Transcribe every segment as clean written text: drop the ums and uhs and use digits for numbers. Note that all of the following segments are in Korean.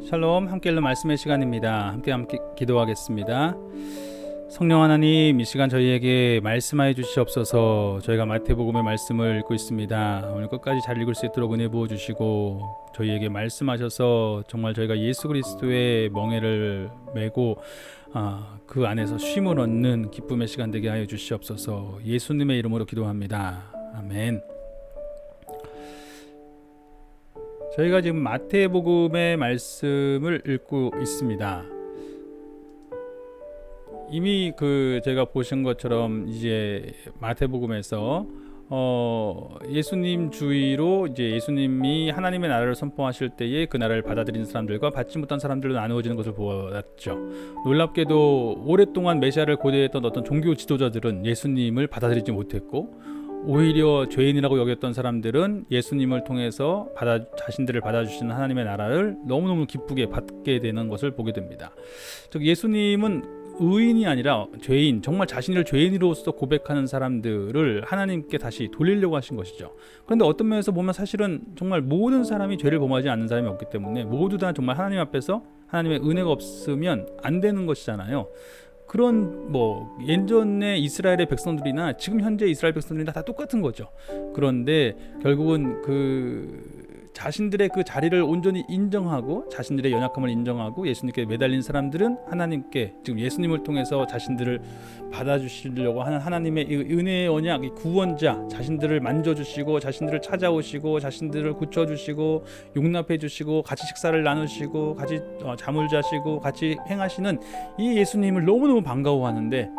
샬롬, 함께 읽는 말씀의 시간입니다. 함께 기도하겠습니다. 성령 하나님, 이 시간 저희에게 말씀하여 주시옵소서. 저희가 마태복음의 말씀을 읽고 있습니다. 오늘 끝까지 잘 읽을 수 있도록 은혜 부어 주시고 저희에게 말씀하셔서 정말 저희가 예수 그리스도의 멍에를 메고 그 안에서 쉼을 얻는 기쁨의 시간 되게 하여 주시옵소서. 예수님의 이름으로 기도합니다. 아멘. 저희가 지금 마태복음의 말씀을 읽고 있습니다. 이미 제가 보신 것처럼 이제 마태복음에서 예수님 주위로 이제 예수님이 하나님의 나라를 선포하실 때에 그 나라를 받아들인 사람들과 받지 못한 사람들로 나누어지는 것을 보았죠. 놀랍게도 오랫동안 메시아를 고대했던 어떤 종교 지도자들은 예수님을 받아들이지 못했고, 오히려 죄인이라고 여겼던 사람들은 예수님을 통해서 자신들을 받아주시는 하나님의 나라를 너무너무 기쁘게 받게 되는 것을 보게 됩니다. 즉 예수님은 의인이 아니라 죄인, 정말 자신을 죄인으로서 고백하는 사람들을 하나님께 다시 돌리려고 하신 것이죠. 그런데 어떤 면에서 보면 사실은 정말 모든 사람이 죄를 범하지 않는 사람이 없기 때문에 모두 다 정말 하나님 앞에서 하나님의 은혜가 없으면 안 되는 것이잖아요. 그런 예전의 이스라엘의 백성들이나 지금 현재 이스라엘 백성들이나 다 똑같은 거죠. 그런데 결국은 자신들의 그 자리를 온전히 인정하고 자신들의 연약함을 인정하고 예수님께 매달린 사람들은 하나님께, 지금 예수님을 통해서 자신들을 받아주시려고 하는 하나님의 은혜의 언약, 이 구원자, 자신들을 만져주시고 자신들을 찾아오시고 자신들을 고쳐주시고 용납해주시고 같이 식사를 나누시고 같이 잠을 자시고 같이 행하시는 이 예수님을 너무너무 반가워하는데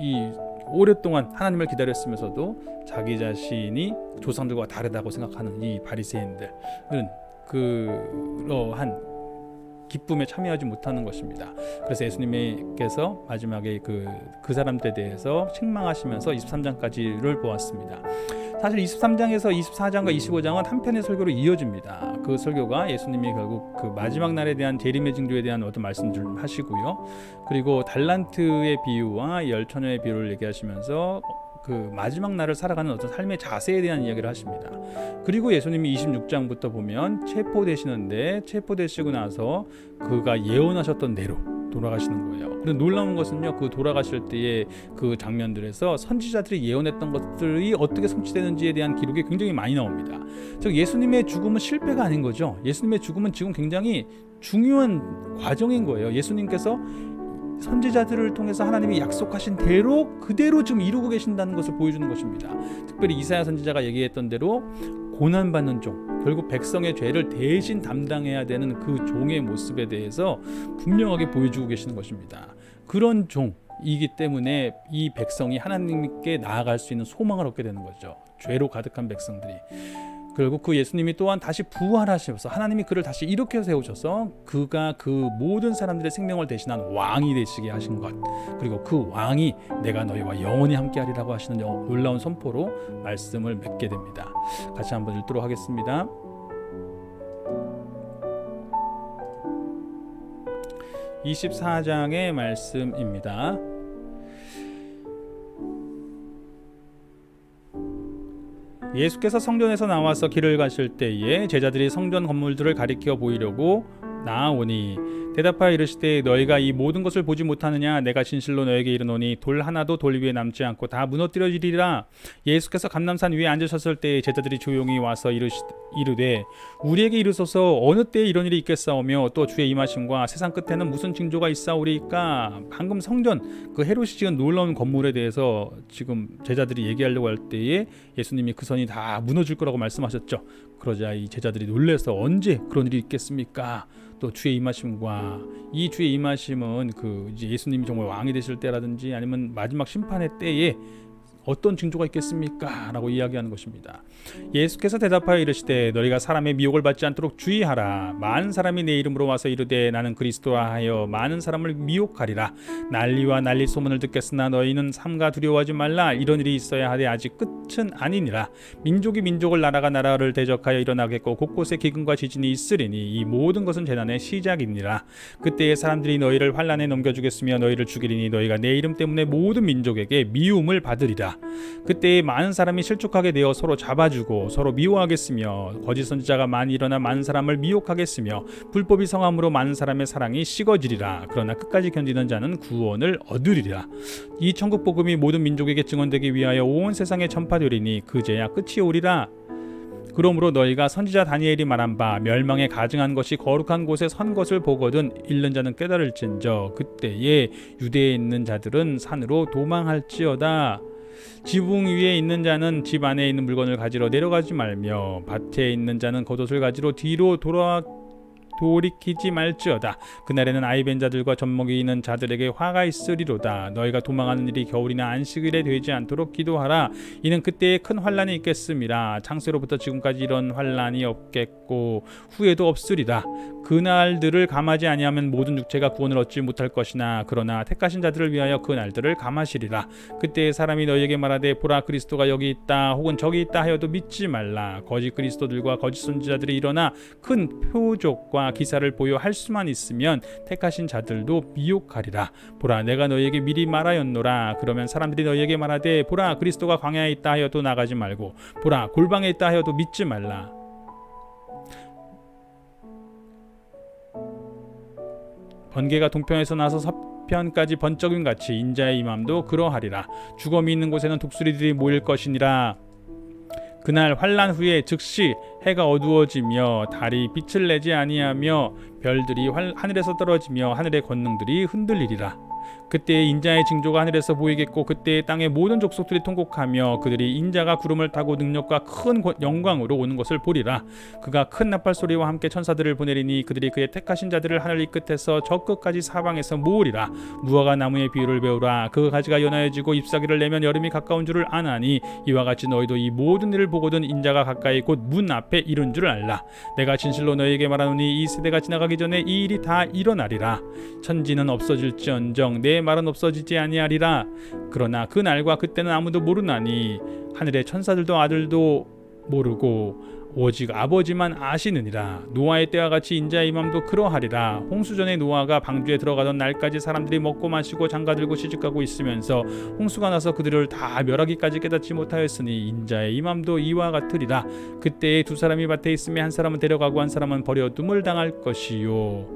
이 오랫동안 하나님을 기다렸으면서도 자기 자신이 조상들과 다르다고 생각하는 이 바리새인들은 그러한 기쁨에 참여하지 못하는 것입니다. 그래서 예수님께서 마지막에 그 사람들에 대해서 책망하시면서 23장까지를 보았습니다. 사실 23장에서 24장과 25장은 한 편의 설교로 이어집니다. 그 설교가 예수님이 결국 그 마지막 날에 대한 재림의 징조에 대한 어떤 말씀들을 하시고요. 그리고 달란트의 비유와 열처녀의 비유를 얘기하시면서 그 마지막 날을 살아가는 어떤 삶의 자세에 대한 이야기를 하십니다. 그리고 예수님이 26장부터 보면 체포되시는데, 체포되시고 나서 그가 예언하셨던 대로 돌아가시는 거예요. 그런데 놀라운 것은요, 그 돌아가실 때의 그 장면들에서 선지자들이 예언했던 것들이 어떻게 성취되는지에 대한 기록이 굉장히 많이 나옵니다. 즉 예수님의 죽음은 실패가 아닌 거죠. 예수님의 죽음은 지금 굉장히 중요한 과정인 거예요. 예수님께서 선지자들을 통해서 하나님이 약속하신 대로 그대로 지금 이루고 계신다는 것을 보여주는 것입니다. 특별히 이사야 선지자가 얘기했던 대로 고난받는 종, 결국 백성의 죄를 대신 담당해야 되는 그 종의 모습에 대해서 분명하게 보여주고 계시는 것입니다. 그런 종이기 때문에 이 백성이 하나님께 나아갈 수 있는 소망을 얻게 되는 거죠. 죄로 가득한 백성들이. 결국 그 예수님이 또한 다시 부활하셔서 하나님이 그를 다시 일으켜 세우셔서 그가 그 모든 사람들의 생명을 대신한 왕이 되시게 하신 것, 그리고 그 왕이 내가 너희와 영원히 함께하리라고 하시는 놀라운 선포로 말씀을 맺게 됩니다. 같이 한번 읽도록 하겠습니다. 24장의 말씀입니다. 예수께서 성전에서 나와서 길을 가실 때에 제자들이 성전 건물들을 가리켜 보이려고 나아오니 대답하여 이르시되 너희가 이 모든 것을 보지 못하느냐? 내가 진실로 너에게 이르노니 돌 하나도 돌 위에 남지 않고 다 무너뜨려지리라. 예수께서 감람산 위에 앉으셨을 때에 제자들이 조용히 와서 이르되 우리에게 이르소서 어느 때에 이런 일이 있겠사오며 또 주의 임하심과 세상 끝에는 무슨 징조가 있사오리까? 방금 성전 그 헤롯이 지은 놀라운 건물에 대해서 지금 제자들이 얘기하려고 할 때에 예수님이 그 선이 다 무너질 거라고 말씀하셨죠. 그러자 이 제자들이 놀라서 언제 그런 일이 있겠습니까? 또 주의 임하심과, 이 주의 임하심은 이제 예수님이 정말 왕이 되실 때라든지 아니면 마지막 심판의 때에 어떤 징조가 있겠습니까? 라고 이야기하는 것입니다. 예수께서 대답하여 이르시되 너희가 사람의 미혹을 받지 않도록 주의하라. 많은 사람이 내 이름으로 와서 이르되 나는 그리스도라 하여 많은 사람을 미혹하리라. 난리와 난리 소문을 듣겠으나 너희는 삼가 두려워하지 말라. 이런 일이 있어야 하되 아직 끝은 아니니라. 민족이 민족을, 나라가 나라를 대적하여 일어나겠고 곳곳에 기근과 지진이 있으리니 이 모든 것은 재난의 시작이니라. 그때에 사람들이 너희를 환난에 넘겨주겠으며 너희를 죽이리니 너희가 내 이름 때문에 모든 민족에게 미움을 받으리라. 하리라. 그때 많은 사람이 실족하게 되어 서로 잡아주고 서로 미워하겠으며 거짓 선지자가 많이 일어나 많은 사람을 미혹하겠으며 불법이 성함으로 많은 사람의 사랑이 식어지리라. 그러나 끝까지 견디는 자는 구원을 얻으리라. 이 천국 복음이 모든 민족에게 증언되기 위하여 온 세상에 전파되리니 그제야 끝이 오리라. 그러므로 너희가 선지자 다니엘이 말한 바 멸망에 가증한 것이 거룩한 곳에 선 것을 보거든 읽는 자는 깨달을진저 그때에 유대에 있는 자들은 산으로 도망할지어다. 지붕 위에 있는 자는 집 안에 있는 물건을 가지러 내려가지 말며 밭에 있는 자는 겉옷을 가지러 뒤로 돌이키지 말지어다. 그날에는 아이벤 자들과 젖먹이는 자들에게 화가 있으리로다. 너희가 도망하는 일이 겨울이나 안식일에 되지 않도록 기도하라. 이는 그때에 큰 환란이 있겠음이라. 창세로부터 지금까지 이런 환란이 없겠고 후에도 없으리라. 그날들을 감하지 아니하면 모든 육체가 구원을 얻지 못할 것이나 그러나 택하신 자들을 위하여 그 날들을 감하시리라. 그때 사람이 너희에게 말하되 보라 그리스도가 여기 있다 혹은 저기 있다 하여도 믿지 말라. 거짓 그리스도들과 거짓 선지자들이 일어나 큰 표적과 기사를 보여 할 수만 있으면 택하신 자들도 미혹하리라. 보라 내가 너희에게 미리 말하였노라. 그러면 사람들이 너희에게 말하되 보라 그리스도가 광야에 있다 하여도 나가지 말고 보라 골방에 있다 하여도 믿지 말라. 번개가 동편에서 나서 서편까지 번쩍임 같이 인자의 임함도 그러하리라. 죽음이 있는 곳에는 독수리들이 모일 것이니라. 그날 환란 후에 즉시 해가 어두워지며 달이 빛을 내지 아니하며 별들이 하늘에서 떨어지며 하늘의 권능들이 흔들리리라. 그때 인자의 징조가 하늘에서 보이겠고 그때 땅의 모든 족속들이 통곡하며 그들이 인자가 구름을 타고 능력과 큰 영광으로 오는 것을 보리라. 그가 큰 나팔 소리와 함께 천사들을 보내리니 그들이 그의 택하신 자들을 하늘 이 끝에서 저 끝까지 사방에서 모으리라. 무화과 나무의 비유를 배우라. 그 가지가 연하여지고 잎사귀를 내면 여름이 가까운 줄을 아나니 이와 같이 너희도 이 모든 일을 보거든 인자가 가까이 곧 문 앞에 이른 줄을 알라. 내가 진실로 너희에게 말하노니 이 세대가 지나가기 전에 이 일이 다 일어나리라. 천지는 없어질지언정 내 말은 없어지지 아니하리라. 그러나 그 날과 그때는 아무도 모르나니 하늘의 천사들도 아들도 모르고 오직 아버지만 아시느니라. 노아의 때와 같이 인자의 임함도 그러하리라. 홍수전에 노아가 방주에 들어가던 날까지 사람들이 먹고 마시고 장가들고 시집가고 있으면서 홍수가 나서 그들을 다 멸하기까지 깨닫지 못하였으니 인자의 임함도 이와 같으리라. 그때에 두 사람이 밭에 있으며 한 사람은 데려가고 한 사람은 버려둠을 당할 것이요.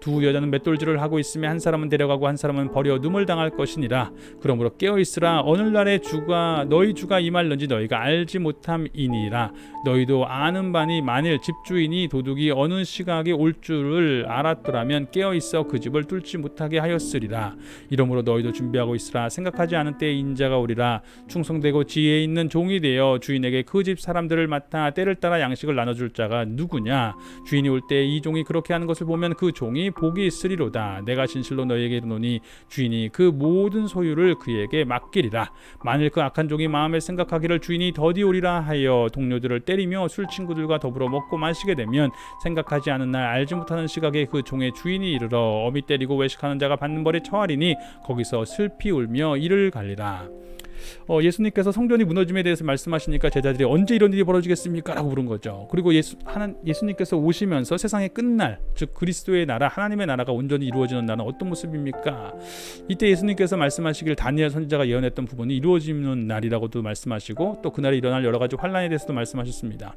두 여자는 맷돌질을 하고 있으며 한 사람은 데려가고 한 사람은 버려 눈물 당할 것이니라. 그러므로 깨어있으라. 오늘날의 주가 너희 주가 임할런지 너희가 알지 못함이니라. 너희도 아는 바니 만일 집주인이 도둑이 어느 시각에 올 줄을 알았더라면 깨어있어 그 집을 뚫지 못하게 하였으리라. 이러므로 너희도 준비하고 있으라. 생각하지 않은 때에 인자가 오리라. 충성되고 지혜 있는 종이 되어 주인에게 그 집 사람들을 맡아 때를 따라 양식을 나눠줄 자가 누구냐. 주인이 올 때 이 종이 그렇게 하는 것을 보면 그 종이 복이 있으리로다. 내가 진실로 너희에게 이르노니 주인이 그 모든 소유를 그에게 맡기리라. 만일 그 악한 종이 마음에 생각하기를 주인이 더디 오리라 하여 동료들을 때리며 술 친구들과 더불어 먹고 마시게 되면 생각하지 않은 날 알지 못하는 시각에 그 종의 주인이 이르러 어미 때리고 외식하는 자가 받는 벌에 처하리니 거기서 슬피 울며 이를 갈리라. 예수님께서 성전이 무너짐에 대해서 말씀하시니까 제자들이 언제 이런 일이 벌어지겠습니까? 라고 물은 거죠. 그리고 예수님께서 오시면서 세상의 끝날, 즉 그리스도의 나라, 하나님의 나라가 온전히 이루어지는 날은 어떤 모습입니까? 이때 예수님께서 말씀하시길 다니엘 선지자가 예언했던 부분이 이루어지는 날이라고도 말씀하시고 또 그날에 일어날 여러 가지 환란에 대해서도 말씀하셨습니다.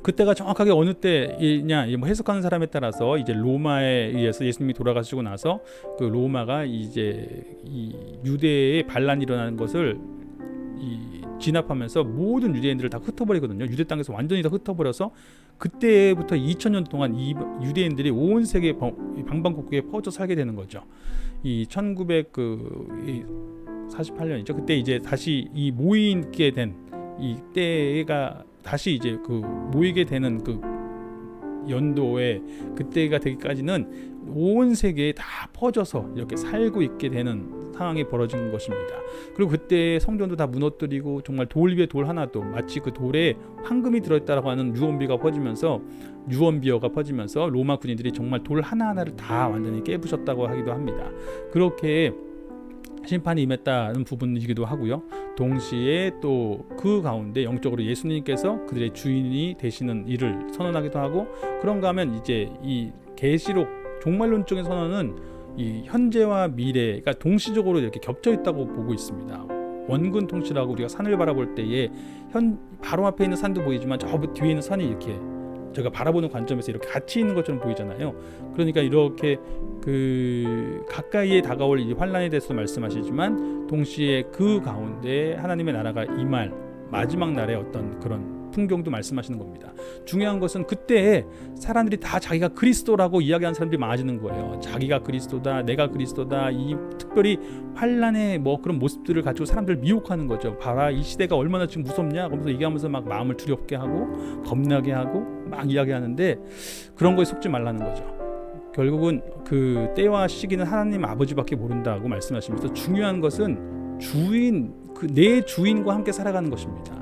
그때가 정확하게 어느 때이냐 해석하는 사람에 따라서 이제 로마에 의해서 예수님이 돌아가시고 나서 그 로마가 이제 이 유대의 반란이 일어나는 것을 진압하면서 모든 유대인들을 다 흩어버리거든요. 유대 땅에서 완전히 다 흩어버려서 그때부터 2000년 동안 이 유대인들이 온 세계 방방곡곡에 퍼져 살게 되는 거죠. 이 1948년이죠. 그때 이제 다시 이 모이게 된 이 때가 다시 이제 그 모이게 되는 그 연도에 그때가 되기까지는 온 세계에 다 퍼져서 이렇게 살고 있게 되는 상황이 벌어진 것입니다. 그리고 그때 성전도 다 무너뜨리고 정말 돌 위에 돌 하나도 마치 그 돌에 황금이 들어있다라고 하는 유언비어가 퍼지면서 로마 군인들이 정말 돌 하나하나를 다 완전히 깨부셨다고 하기도 합니다. 그렇게 심판이 임했다는 부분이기도 하고요. 동시에 또 그 가운데 영적으로 예수님께서 그들의 주인이 되시는 일을 선언하기도 하고, 그런가 하면 이제 이 계시록 종말론적인 선언은 이 현재와 미래가 동시적으로 이렇게 겹쳐 있다고 보고 있습니다. 원근 통치라고 우리가 산을 바라볼 때에 바로 앞에 있는 산도 보이지만 저 뒤에 있는 산이 이렇게 제가 바라보는 관점에서 이렇게 같이 있는 것처럼 보이잖아요. 그러니까 이렇게 그 가까이에 다가올 이 환란에 대해서 말씀하시지만 동시에 그 가운데 하나님의 나라가 임할 마지막 날의 어떤 그런 풍경도 말씀하시는 겁니다. 중요한 것은 그때 사람들이 다 자기가 그리스도라고 이야기하는 사람들이 많아지는 거예요. 자기가 그리스도다, 내가 그리스도다. 이 특별히 환란의 뭐 그런 모습들을 가지고 사람들을 미혹하는 거죠. 봐라, 이 시대가 얼마나 지금 무섭냐. 그러면서 얘기하면서 막 마음을 두렵게 하고 겁나게 하고 막 이야기하는데 그런 거에 속지 말라는 거죠. 결국은 그 때와 시기는 하나님 아버지밖에 모른다고 말씀하시면서 중요한 것은 내 주인과 함께 살아가는 것입니다.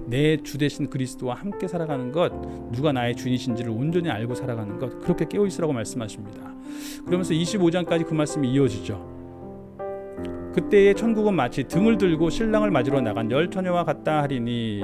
내 주 되신 그리스도와 함께 살아가는 것, 누가 나의 주인이신지를 온전히 알고 살아가는 것, 그렇게 깨어 있으라고 말씀하십니다. 그러면서 25장까지 그 말씀이 이어지죠. 그때의 천국은 마치 등을 들고 신랑을 맞으러 나간 열 처녀와 같다 하리니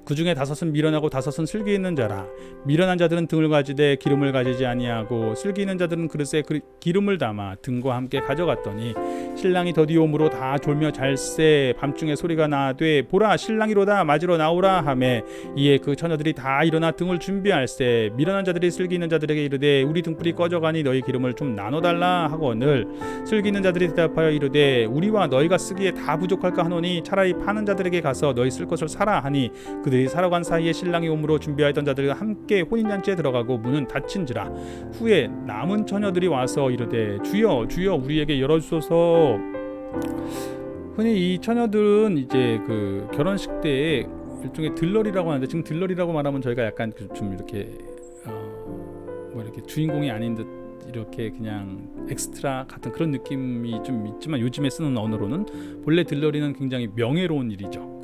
그 중에 5은 미련하고 5은 슬기 있는 자라. 미련한 자들은 등을 가지되 기름을 가지지 아니하고 슬기 있는 자들은 그릇에 기름을 담아 등과 함께 가져갔더니 신랑이 더디옴으로 다 졸며 잘새 밤중에 소리가 나되 보라 신랑이로다 맞으러 나오라 하매 이에 그 처녀들이 다 일어나 등을 준비할세 미련한 자들이 슬기 있는 자들에게 이르되 우리 등불이 꺼져가니 너희 기름을 좀 나눠달라 하거늘 슬기 있는 자들이 대답하여 이르되 우리와 너희가 쓰기에 다 부족할까 하노니 차라리 파는 자들에게 가서 너희 쓸 것을 사라 하니 그들이 살아간 사이에 신랑이 오므로 준비하였던 자들과 함께 혼인잔치에 들어가고 문은 닫힌지라. 후에 남은 처녀들이 와서 이르되 주여 주여 우리에게 열어주소서. 흔히 이 처녀들은 이제 그 결혼식 때에 일종의 들러리라고 하는데 지금 들러리라고 말하면 저희가 약간 좀 이렇게 뭐 이렇게 주인공이 아닌 듯 이렇게 그냥 엑스트라 같은 그런 느낌이 좀 있지만 요즘에 쓰는 언어로는 본래 들러리는 굉장히 명예로운 일이죠.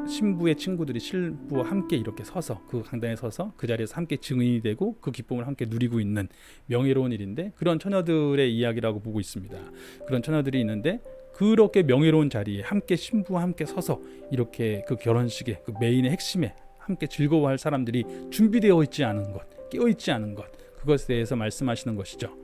신부의 친구들이 신부와 함께 이렇게 서서 그 강당에 서서 그 자리에서 함께 증인이 되고 그 기쁨을 함께 누리고 있는 명예로운 일인데 그런 처녀들의 이야기라고 보고 있습니다. 그런 처녀들이 있는데 그렇게 명예로운 자리에 함께 신부와 함께 서서 이렇게 그 결혼식의 그 메인의 핵심에 함께 즐거워할 사람들이 준비되어 있지 않은 것, 깨어 있지 않은 것, 그것에 대해서 말씀하시는 것이죠.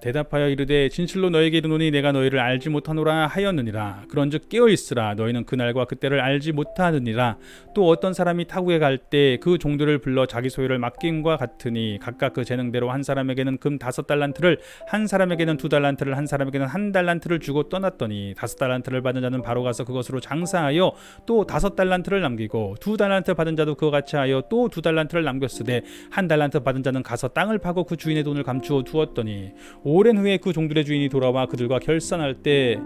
대답하여 이르되 진실로 너에게 이르노니 내가 너희를 알지 못하노라 하였느니라. 그런즉 깨어있으라. 너희는 그날과 그때를 알지 못하느니라. 또 어떤 사람이 타국에 갈 때 그 종들을 불러 자기 소유를 맡김과 같으니 각각 그 재능대로 한 사람에게는 금 5달란트를 한 사람에게는 2달란트를 한 사람에게는 1달란트를 주고 떠났더니 5달란트를 받은 자는 바로 가서 그것으로 장사하여 또 5달란트를 남기고 2달란트 받은 자도 그와 같이 하여 또 2달란트를 남겼으되 1달란트 받은 자는 가서 땅을 파고 그 주인의 돈을 감추어 두었더니 오랜 후에 그 종들의 주인이 돌아와 그들과 결산할 때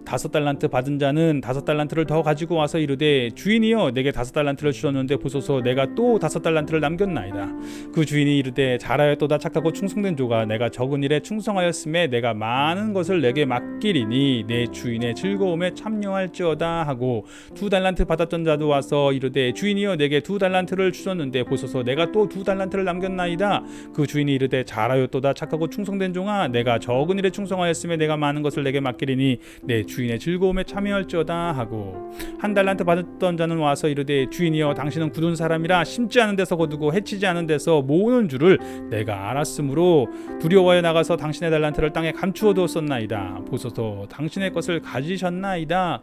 5달란트 받은 자는 5달란트를 더 가지고 와서 이르되 주인이여 내게 5달란트를 주셨는데 보소서 내가 또 5달란트를 남겼나이다. 그 주인이 이르되 잘하였도다 착하고 충성된 조가 내가 적은 일에 충성하였음에 내가 많은 것을 내게 맡기리니 내 주인의 즐거움에 참여할지어다 하고 2달란트 받았던 자도 와서 이르되 주인이여 내게 2달란트를 주셨는데 보소서 내가 또 2달란트를 남겼나이다. 그 주인이 이르되 잘하였도다 착하고 충성된 종아 내가 적은 일에 충성하였음에 내가 많은 것을 내게 맡기리니 내 주인의 즐거움에 참여할지어다 하고 1달란트 받았던 자는 와서 이르되 주인이여 당신은 굳은 사람이라 심지 않은 데서 거두고 해치지 않은 데서 모으는 줄을 내가 알았으므로 두려워하여 나가서 당신의 달란트를 땅에 감추어 두었었나이다. 보소서 당신의 것을 가지셨나이다.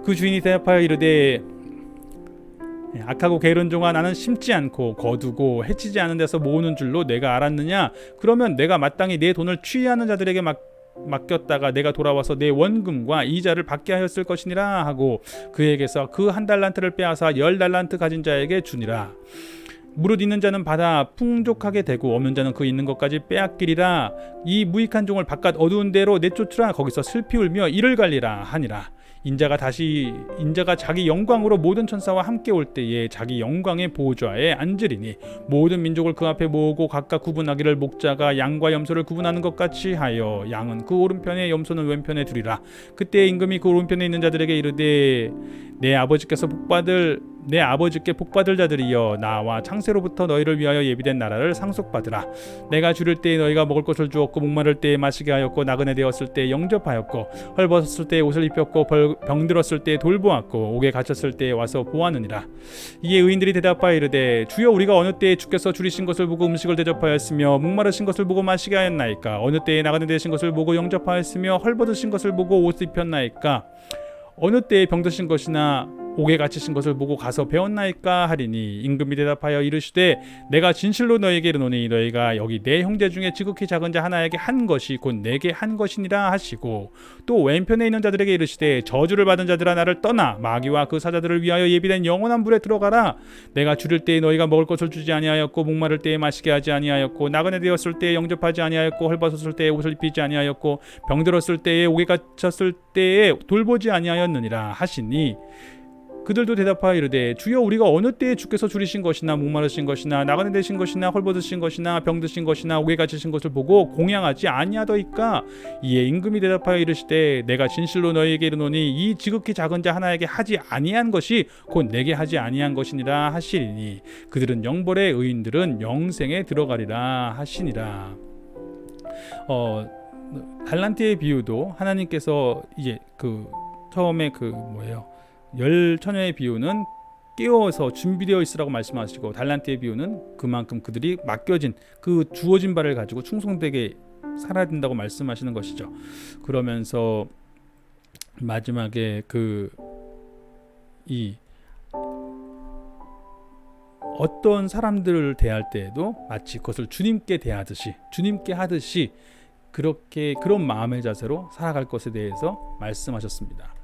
그 주인이 대답하여 이르되 악하고 게으른 종아 나는 심지 않고 거두고 해치지 않은 데서 모으는 줄로 내가 알았느냐. 그러면 내가 마땅히 내 돈을 취하는 자들에게 맡겼다가 내가 돌아와서 내 원금과 이자를 받게 하였을 것이니라 하고 그에게서 그 1달란트를 빼앗아 10달란트 가진 자에게 주니라. 무릇 있는 자는 받아 풍족하게 되고 없는 자는 그 있는 것까지 빼앗기리라. 이 무익한 종을 바깥 어두운 데로 내쫓으라. 거기서 슬피 울며 이를 갈리라 하니라. 인자가 자기 영광으로 모든 천사와 함께 올 때에 자기 영광의 보좌에 앉으리니 모든 민족을 그 앞에 모으고 각각 구분하기를 목자가 양과 염소를 구분하는 것 같이 하여 양은 그 오른편에 염소는 왼편에 두리라. 그때 임금이 그 오른편에 있는 자들에게 이르되 내 아버지께서 복받을 내 아버지께 복받을 자들이여 나와 창세로부터 너희를 위하여 예비된 나라를 상속받으라. 내가 주를 때에 너희가 먹을 것을 주었고 목마를 때에 마시게 하였고 나그네 되었을 때에 영접하였고 헐벗었을 때에 옷을 입혔고 병들었을 때에 돌보았고 옥에 갇혔을 때에 와서 보았느니라. 이에 의인들이 대답하여 이르되 주여 우리가 어느 때에 주께서 줄이신 것을 보고 음식을 대접하였으며 목마르신 것을 보고 마시게 하였나이까? 어느 때에 나그네 되신 것을 보고 영접하였으며 헐벗으신 것을 보고 옷을 입혔나이까? 어느 때에 병드신 것이나 옥에 갇히신 것을 보고 가서 배웠나이까 하리니 임금이 대답하여 이르시되 내가 진실로 너희에게 이르노니 너희가 여기 내 형제 중에 지극히 작은 자 하나에게 한 것이 곧 내게 한 것이니라 하시고 또 왼편에 있는 자들에게 이르시되 저주를 받은 자들아 나를 떠나 마귀와 그 사자들을 위하여 예비된 영원한 불에 들어가라. 내가 줄일 때에 너희가 먹을 것을 주지 아니하였고 목마를 때에 마시게 하지 아니하였고 나그네 되었을 때에 영접하지 아니하였고 헐벗었을 때에 옷을 입히지 아니하였고 병들었을 때에 옥에 갇혔을 때에 돌보지 아니하였느니라 하시니 그들도 대답하여 이르되 주여 우리가 어느 때에 주께서 줄이신 것이나 목마르신 것이나 나그네 되신 것이나 헐벗으신 것이나 병드신 것이나 옥에 갇히신 것을 보고 공양하지 아니하더이까? 이에 임금이 대답하여 이르시되 내가 진실로 너희에게 이르노니 이 지극히 작은 자 하나에게 하지 아니한 것이 곧 내게 하지 아니한 것이니라 하시리니 그들은 영벌에 의인들은 영생에 들어가리라 하시니라. 달란트의 비유도 하나님께서 이제 처음에 열 처녀의 비유는 깨워서 준비되어 있으라고 말씀하시고 달란트의 비유는 그만큼 그들이 맡겨진 그 주어진 바를 가지고 충성되게 살아야 된다고 말씀하시는 것이죠. 그러면서 마지막에 이 어떤 사람들을 대할 때에도 마치 그것을 주님께 대하듯이 주님께 하듯이 그런 마음의 자세로 살아갈 것에 대해서 말씀하셨습니다.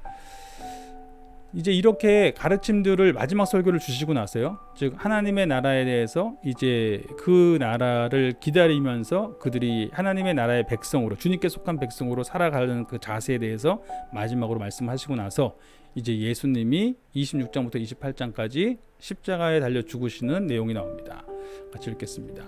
이제 이렇게 가르침들을 마지막 설교를 주시고 나서요. 즉 하나님의 나라에 대해서 이제 그 나라를 기다리면서 그들이 하나님의 나라의 백성으로 주님께 속한 백성으로 살아가는 그 자세에 대해서 마지막으로 말씀하시고 나서 이제 예수님이 26장부터 28장까지 십자가에 달려 죽으시는 내용이 나옵니다. 같이 읽겠습니다.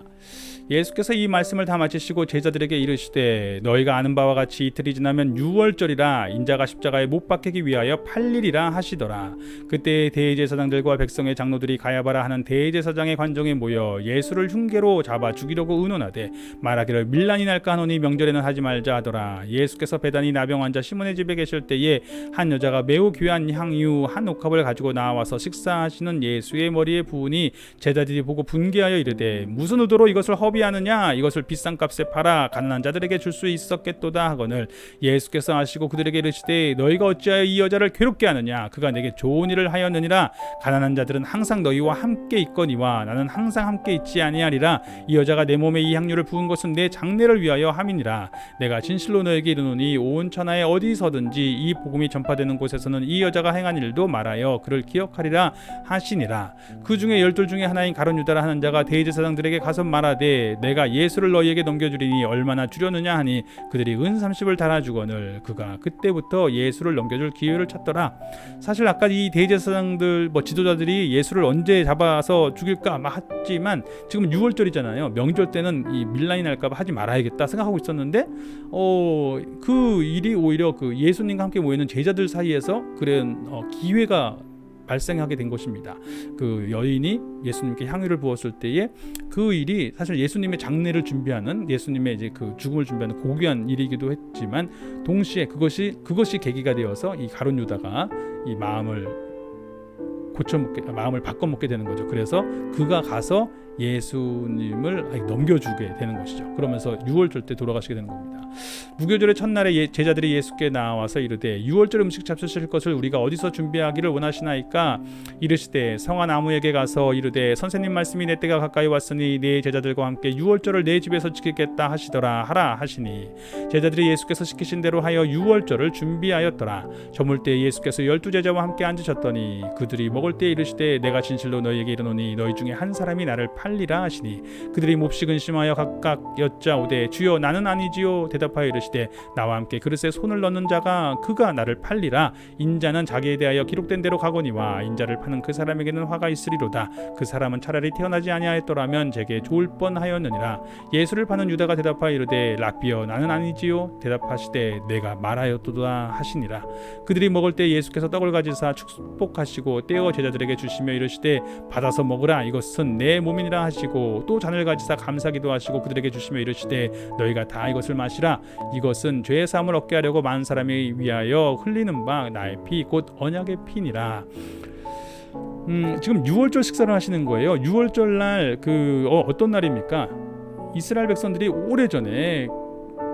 예수께서 이 말씀을 다 마치시고 제자들에게 이르시되 너희가 아는 바와 같이 이틀이 지나면 유월절이라 인자가 십자가에 못 박히기 위하여 팔리리라 하시더라. 그때 대제사장들과 백성의 장로들이 가야바라 하는 대제사장의 관정에 모여 예수를 흉계로 잡아 죽이려고 의논하되 말하기를 밀란이 날까 하노니 명절에는 하지 말자 하더라. 예수께서 배단이 나병 환자 시몬의 집에 계실 때에 한 여자가 매우 귀한 향유 한 옥합을 가지고 나와서 식사하시는 예수의 머리에 부으니 제자들이 보고 분개하여 이르되 무슨 의도로 이것을 허비하느냐? 이것을 비싼 값에 팔아 가난한 자들에게 줄 수 있었겠도다 하거늘 예수께서 아시고 그들에게 이르시되 너희가 어찌하여 이 여자를 괴롭게 하느냐? 그가 내게 좋은 일을 하였느니라. 가난한 자들은 항상 너희와 함께 있거니와 나는 항상 함께 있지 아니하리라. 이 여자가 내 몸에 이 향유를 부은 것은 내 장례를 위하여 함이니라. 내가 진실로 너에게 이르노니 온 천하에 어디서든지 이 복음이 전파되는 곳에서는 이 여자가 행한 일도 말하여 그를 기억하리라 하시니라. 그 중에 12 중에 하나인 가룟 유다라 하는 자가 대제사장들에게 가서 말하되 내가 예수를 너희에게 넘겨주리니 얼마나 주려느냐 하니 그들이 은 30을 달아주거늘 그가 그때부터 예수를 넘겨줄 기회를 찾더라. 사실 아까 이 대제사장들 지도자들이 예수를 언제 잡아서 죽일까 했지만 지금 6월절이잖아요. 명절 때는 이 밀란이 날까봐 하지 말아야겠다 생각하고 있었는데 그 일이 오히려 그 예수님과 함께 모이는 제자들 사이에서 그런 기회가 발생하게 된 것입니다. 그 여인이 예수님께 향유를 부었을 때에 그 일이 사실 예수님의 장례를 준비하는 예수님의 이제 그 죽음을 준비하는 고귀한 일이기도 했지만 동시에 그것이 계기가 되어서 이 가룟 유다가 이 마음을 바꿔먹게 되는 거죠. 그래서 그가 가서 예수님을 넘겨주게 되는 것이죠. 그러면서 6월절 때 돌아가시게 되는 겁니다. 무교절의 첫날에 제자들이 예수께 나와서 이르되 6월절 음식 잡수실 것을 우리가 어디서 준비하기를 원하시나이까? 이르시되 성한 아무에게 가서 이르되 선생님 말씀이 내 때가 가까이 왔으니 네 제자들과 함께 6월절을 내 집에서 지키겠다 하시더라 하라 하시니 제자들이 예수께서 시키신 대로 하여 6월절을 준비하였더라. 저물 때 예수께서 12 제자와 함께 앉으셨더니 그들이 먹을 때 이르시되 내가 진실로 너희에게 이르노니 너희 중에 한 사람이 나를 팔리라 하시니 그들이 몹시 근심하여 각각 여짜오되 주여 나는 아니지요. 대답하여 이르시되 나와 함께 그릇에 손을 넣는 자가 그가 나를 팔리라. 인자는 자기에 대하여 기록된 대로 가거니와 인자를 파는 그 사람에게는 화가 있으리로다. 그 사람은 차라리 태어나지 아니하였더라면 제게 좋을 뻔하였느니라. 예수를 파는 유다가 대답하여 이르되 랍비여 나는 아니지요. 대답하시되 내가 말하였도다 하시니라. 그들이 먹을 때 예수께서 떡을 가지사 축복하시고 떼어 제자들에게 주시며 이르시되 받아서 먹으라 이것은 내 몸이니라 하시고 또 잔을 가지사 감사기도 하시고 그들에게 주시며 이르시되 너희가 다 이것을 마시라. 이것은 죄의 사함을 얻게 하려고 많은 사람이 위하여 흘리는 바 나의 피 곧 언약의 피니라. 지금 6월절 식사를 하시는 거예요. 6월절 날 어떤 날입니까? 이스라엘 백성들이 오래전에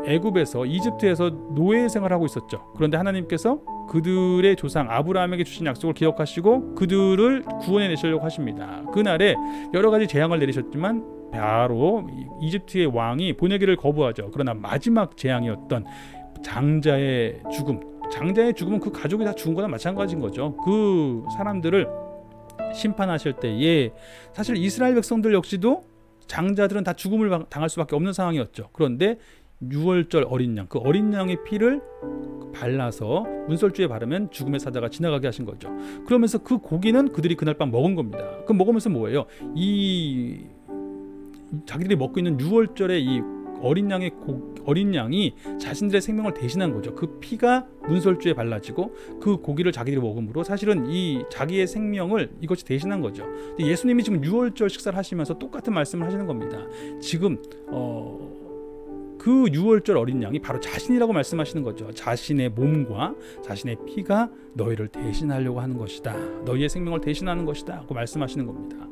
애굽에서 이집트에서 노예 생활하고 있었죠. 그런데 하나님께서 그들의 조상 아브라함에게 주신 약속을 기억하시고 그들을 구원해 내시려고 하십니다. 그날에 여러 가지 재앙을 내리셨지만 바로 이집트의 왕이 보내기를 거부하죠. 그러나 마지막 재앙이었던 장자의 죽음은 그 가족이 다 죽은 거나 마찬가지인 거죠. 그 사람들을 심판하실 때에 사실 이스라엘 백성들 역시도 장자들은 다 죽음을 당할 수밖에 없는 상황이었죠. 그런데 6월절 어린 양, 그 어린 양의 피를 발라서 문설주에 바르면 죽음의 사자가 지나가게 하신 거죠. 그러면서 그 고기는 그들이 그날 밤 먹은 겁니다. 그럼 먹으면서 뭐예요? 자기들이 먹고 있는 6월절의 이 어린 양이 자신들의 생명을 대신한 거죠. 그 피가 문설주에 발라지고 그 고기를 자기들이 먹음으로 사실은 이 자기의 생명을 이것이 대신한 거죠. 근데 예수님이 지금 6월절 식사를 하시면서 똑같은 말씀을 하시는 겁니다. 지금 그 6월절 어린 양이 바로 자신이라고 말씀하시는 거죠. 자신의 몸과 자신의 피가 너희를 대신하려고 하는 것이다. 너희의 생명을 대신하는 것이다. 라고 말씀하시는 겁니다.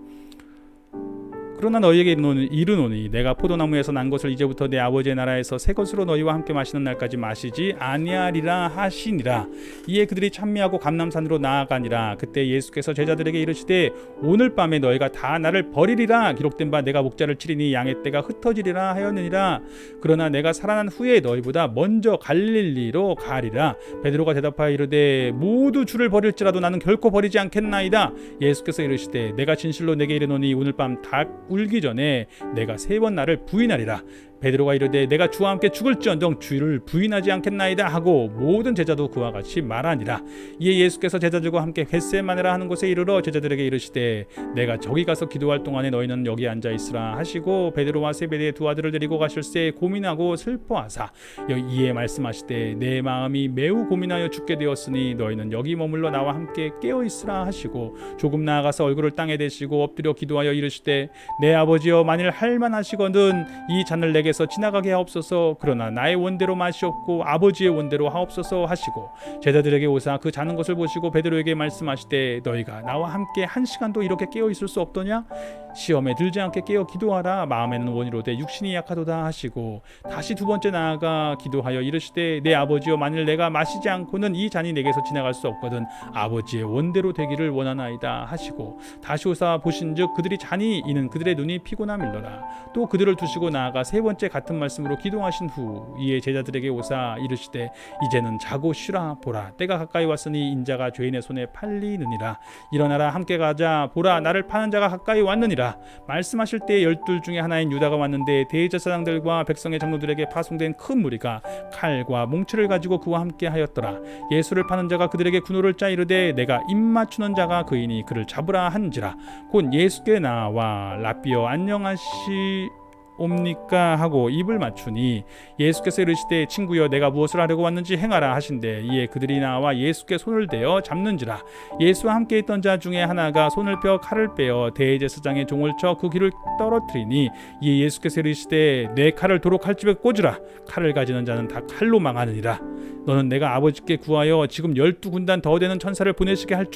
그러나 너희에게 이르노니 내가 포도나무에서 난 것을 이제부터 내 아버지의 나라에서 새 것으로 너희와 함께 마시는 날까지 마시지 아니하리라 하시니라. 이에 그들이 찬미하고 감람산으로 나아가니라. 그때 예수께서 제자들에게 이르시되 오늘 밤에 너희가 다 나를 버리리라. 기록된 바 내가 목자를 치리니 양의 떼가 흩어지리라 하였느니라. 그러나 내가 살아난 후에 너희보다 먼저 갈릴리로 가리라. 베드로가 대답하여 이르되 모두 주를 버릴지라도 나는 결코 버리지 않겠나이다. 예수께서 이르시되 내가 진실로 내게 이르노니 오늘 밤 닭 울기 전에 내가 3번 나를 부인하리라. 베드로가 이르되 내가 주와 함께 죽을지언정 주를 부인하지 않겠나이다 하고 모든 제자도 그와 같이 말하니라. 이에 예수께서 제자들과 함께 겟세마네라 하는 곳에 이르러 제자들에게 이르시되 내가 저기 가서 기도할 동안에 너희는 여기 앉아 있으라 하시고 베드로와 세베대의 2 아들을 데리고 가실새 고민하고 슬퍼하사 이에 말씀하시되 내 마음이 매우 고민하여 죽게 되었으니 너희는 여기 머물러 나와 함께 깨어 있으라 하시고 조금 나아가서 얼굴을 땅에 대시고 엎드려 기도하여 이르시되 내 아버지여 만일 할만하시거든 이 잔을 내게 에서 지나가게 하옵소서. 그러나 나의 원대로 마시옵고 아버지의 원대로 하옵소서 하시고 제자들에게 오사 그 자는 것을 보시고 베드로에게 말씀하시되 너희가 나와 함께 1시간도 이렇게 깨어 있을 수 없더냐? 시험에 들지 않게 깨어 기도하라. 마음에는 원이로되 육신이 약하도다 하시고 다시 2번째 나아가 기도하여 이르시되 내 아버지여 만일 내가 마시지 않고는 이 잔이 내게서 지나갈 수 없거든 아버지의 원대로 되기를 원하나이다 하시고 다시 오사 보신즉 그들이 자니 이는 그들의 눈이 피곤하 밀러라. 또 그들을 두시고 나아가 3번째 같은 말씀으로 기도하신 후 이에 제자들에게 오사 이르시되 이제는 자고 쉬라. 보라 때가 가까이 왔으니 인자가 죄인의 손에 팔리느니라. 일어나라 함께 가자. 보라 나를 파는 자가 가까이 왔느니라. 말씀하실 때 12 중에 하나인 유다가 왔는데 대제사장들과 백성의 장로들에게 파송된 큰 무리가 칼과 몽치를 가지고 그와 함께 하였더라. 예수를 파는 자가 그들에게 군호를 짜 이르되 내가 입 맞추는 자가 그이니 그를 잡으라 한지라. 곧 예수께 나와 랍비여 안녕하시 옵니까 하고 입을 맞추니 예수께서 이르시되 친구여 내가 무엇을 하려고 왔는지 행하라 하신대. 이에 그들이 나와 예수께 손을 대어 잡는지라. 예수와 함께 있던 자 중에 하나가 손을 펴 칼을 빼어 대제사장의 종을 쳐 그 귀를 떨어뜨리니 이에 예수께서 이르시되 내 칼을 도로 칼집에 꽂으라. 칼을 가지는 자는 다 칼로 망하느니라. 너는 내가 아버지께 구하여 지금 12군단 더 되는 천사를 보내시게 할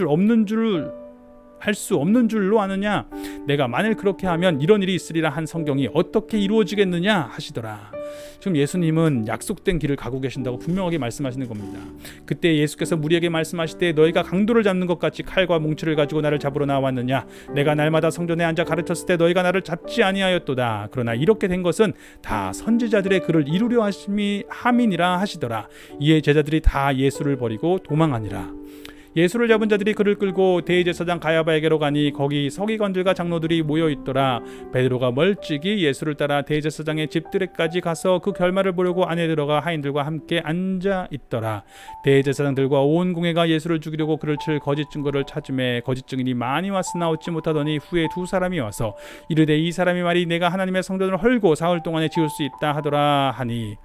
수 없는 줄로 아느냐? 내가 만일 그렇게 하면 이런 일이 있으리라 한 성경이 어떻게 이루어지겠느냐 하시더라. 지금 예수님은 약속된 길을 가고 계신다고 분명하게 말씀하시는 겁니다. 그때 예수께서 무리에게 말씀하시되 너희가 강도를 잡는 것 같이 칼과 몽치를 가지고 나를 잡으러 나왔느냐? 내가 날마다 성전에 앉아 가르쳤을 때 너희가 나를 잡지 아니하였도다. 그러나 이렇게 된 것은 다 선지자들의 글을 이루려 함이니라 하시더라. 이에 제자들이 다 예수를 버리고 도망하니라. 예수를 잡은 자들이 그를 끌고 대제사장 가야바에게로 가니 거기 서기관들과 장로들이 모여 있더라. 베드로가 멀찍이 예수를 따라 대제사장의 집들에까지 가서 그 결말을 보려고 안에 들어가 하인들과 함께 앉아 있더라. 대제사장들과 온 공회가 예수를 죽이려고 그를 칠 거짓 증거를 찾음에 거짓 증인이 많이 왔으나 얻지 못하더니 후에 두 사람이 와서 이르되 이 사람이 말이 내가 하나님의 성전을 헐고 사흘 동안에 지을 수 있다 하더라 하니